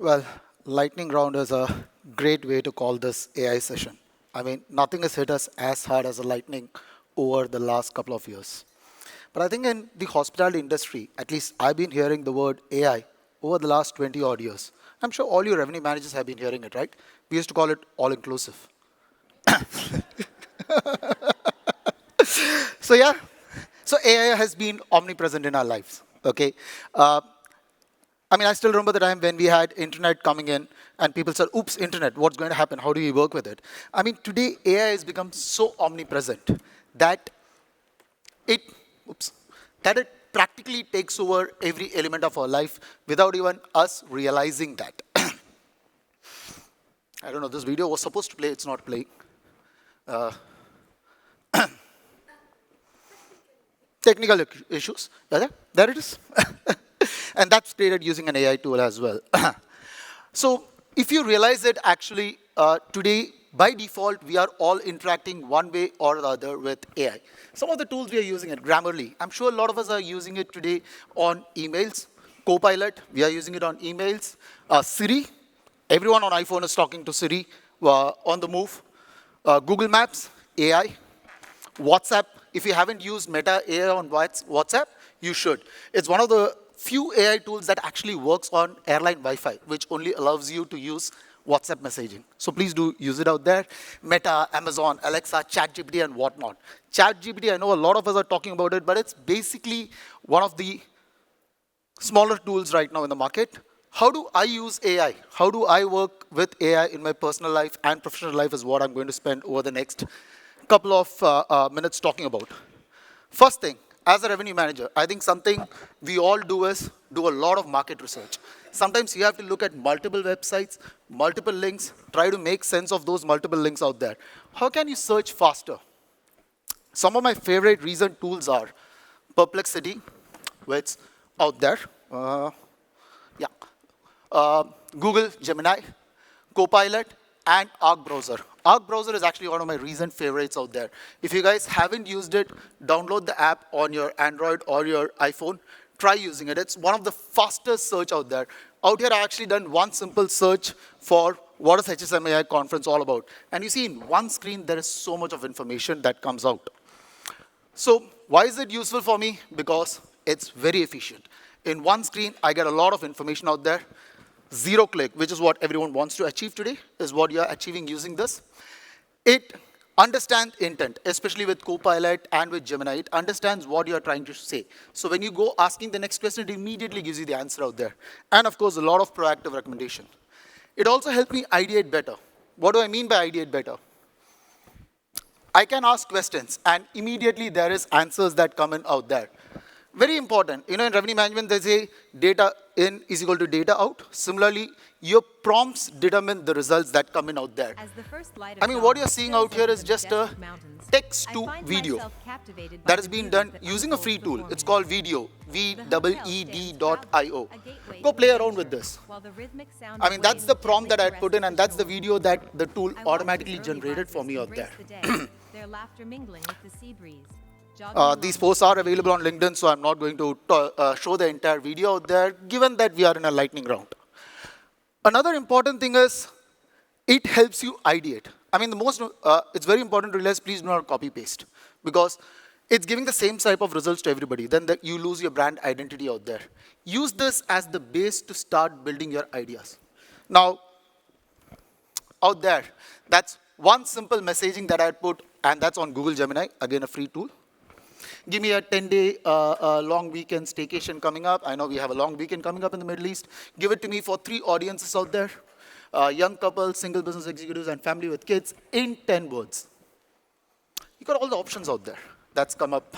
Well, lightning round is a great way to call this AI session. I mean, nothing has hit us as hard as a lightning over the last couple of years. But I think in the hospitality industry, at least I've been hearing the word AI over the last 20 odd years. I'm sure all your revenue managers have been hearing it, right? We used to call it all inclusive. So yeah, so AI has been omnipresent in our lives. Okay, uh, I mean, I still remember the time when we had internet coming in and people said, oops, internet, what's going to happen? How do we work with it? I mean, today AI has become so omnipresent that it, oops, that it practically takes over every element of our life without even us realizing that. I don't know, this video was supposed to play, it's not playing. Uh, Technical issues. There it is. And that's created using an AI tool as well. So if you realize that actually today, by default, we are all interacting one way or the other with AI. Some of the tools we are using it, Grammarly. I'm sure a lot of us are using it today on emails. Copilot, we are using it on emails. Siri, everyone on iPhone is talking to Siri on the move. Google Maps, AI. WhatsApp, if you haven't used Meta AI on WhatsApp, you should. It's one of the few AI tools that actually works on airline Wi-Fi, which only allows you to use WhatsApp messaging. So please do use it out there. Meta, Amazon, Alexa, ChatGPT, and whatnot. ChatGPT, I know a lot of us are talking about it, but it's basically one of the smaller tools right now in the market. How do I use AI? How do I work with AI in my personal life and professional life is what I'm going to spend over the next couple of minutes talking about. First thing, as a revenue manager, I think something we all do is do a lot of market research. Sometimes you have to look at multiple websites, multiple links, try to make sense of those multiple links out there. How can you search faster? Some of my favorite recent tools are Perplexity, which is out there. Yeah. Google Gemini, Copilot, and Arc Browser. Arc Browser is actually one of my recent favorites out there. If you guys haven't used it, download the app on your Android or your iPhone. Try using it. It's one of the fastest search out there. Out here, I actually done one simple search for what is HSMAI conference all about. And you see in one screen, there is so much of information that comes out. So why is it useful for me? Because it's very efficient. In one screen, I get a lot of information out there. Zero click, which is what everyone wants to achieve today, is what you're achieving using this. It understands intent, especially with Copilot and with Gemini. It understands what you're trying to say. So when you go asking the next question, it immediately gives you the answer out there. And of course, a lot of proactive recommendation. It also helped me ideate better. What do I mean by ideate better? I can ask questions, and immediately there is answers that come in out there. Very important. You know, in revenue management, they say data in is equal to data out. Similarly, your prompts determine the results that come in out there. I mean, what you're seeing out here is just a text to video that has been done using a free tool. It's called Video, VEED.io. Go play around with this. I mean, that's the prompt that I put in, and that's the video that the tool automatically generated for me out there. These posts are available on LinkedIn, so I'm not going to show the entire video out there, given that we are in a lightning round. Another important thing is, it helps you ideate. I mean, it's very important to realize, please do not copy paste, because it's giving the same type of results to everybody. Then you lose your brand identity out there. Use this as the base to start building your ideas. Now, out there, that's one simple messaging that I put, and that's on Google Gemini, again, a free tool. Give me a 10-day long weekend staycation coming up. I know we have a long weekend coming up in the Middle East. Give it to me for 3 audiences out there. Young couples, single business executives, and family with kids in 10 words. You got all the options out there. That's come up.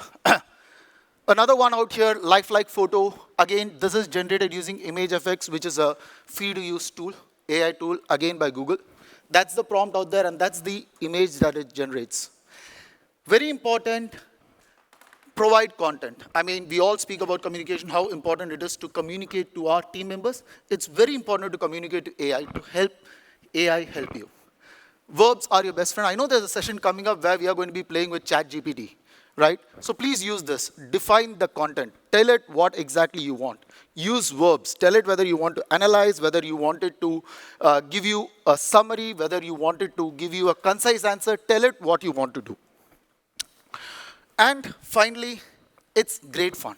Another one out here, lifelike photo. Again, this is generated using ImageFX, which is a free-to-use tool, AI tool, again by Google. That's the prompt out there, and that's the image that it generates. Very important. Provide content. I mean, we all speak about communication, how important it is to communicate to our team members. It's very important to communicate to AI, to help AI help you. Verbs are your best friend. I know there's a session coming up where we are going to be playing with ChatGPT. right? So please use this. Define the content. Tell it what exactly you want. Use verbs. Tell it whether you want to analyze, whether you want it to give you a summary, whether you want it to give you a concise answer. Tell it what you want to do. And finally, it's great fun.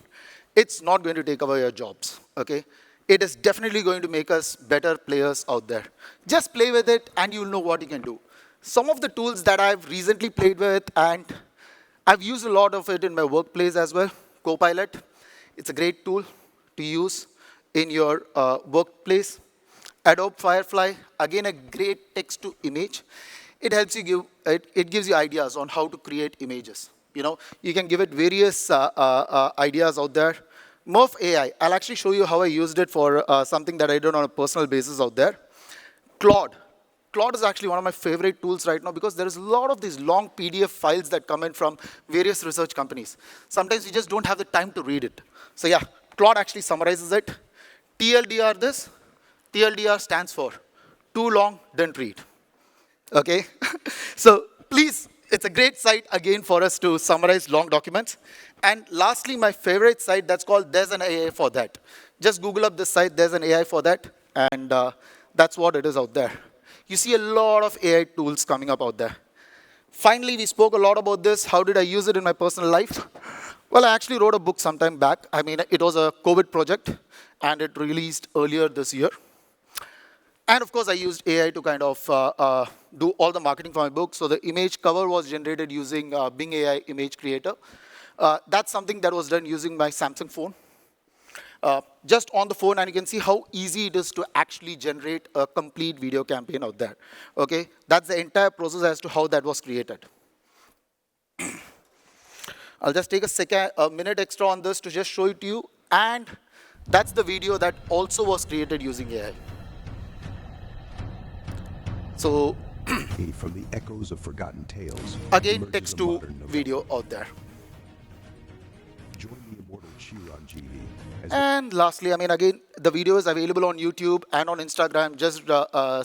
It's not going to take away your jobs, okay? It is definitely going to make us better players out there. Just play with it and you'll know what you can do. Some of the tools that I've recently played with, and I've used a lot of it in my workplace as well, Copilot. It's a great tool to use in your workplace. Adobe Firefly, again a great text to image. It helps you it gives you ideas on how to create images. You know, you can give it various ideas out there. Murph AI, I'll actually show you how I used it for something that I did on a personal basis out there. Claude. Claude is actually one of my favorite tools right now because there is a lot of these long PDF files that come in from various research companies. Sometimes you just don't have the time to read it. So yeah, Claude actually summarizes it. TLDR this. TLDR stands for too long, didn't read. Okay? So please, it's a great site again for us to summarize long documents. And lastly, my favorite site that's called There's an AI for That. Just Google up this site, There's an AI for That, and that's what it is out there. You see a lot of AI tools coming up out there. Finally, we spoke a lot about this. How did I use it in my personal life? Well, I actually wrote a book sometime back. I mean, it was a COVID project, and it released earlier this year. And of course, I used AI to kind of do all the marketing for my book. So the image cover was generated using Bing AI Image Creator. That's something that was done using my Samsung phone. Just on the phone, and you can see how easy it is to actually generate a complete video campaign out there. Okay, that's the entire process as to how that was created. I'll just take a minute extra on this to just show it to you, and that's the video that also was created using AI. So from the echoes of forgotten tales, again, text to video out there. Join the immortal Cheer on GV. And lastly, I mean, again, the video is available on YouTube and on Instagram. Just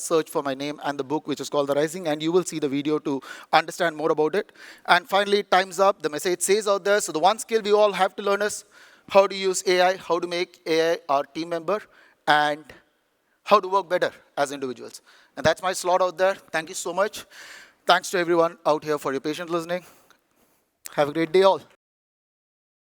search for my name and the book, which is called The Rising, and you will see the video to understand more about it. And finally, time's up. The message says out there. So the one skill we all have to learn is how to use AI, how to make AI our team member, and how to work better as individuals. And that's my slot out there. Thank you so much. Thanks to everyone out here for your patient listening. Have a great day all.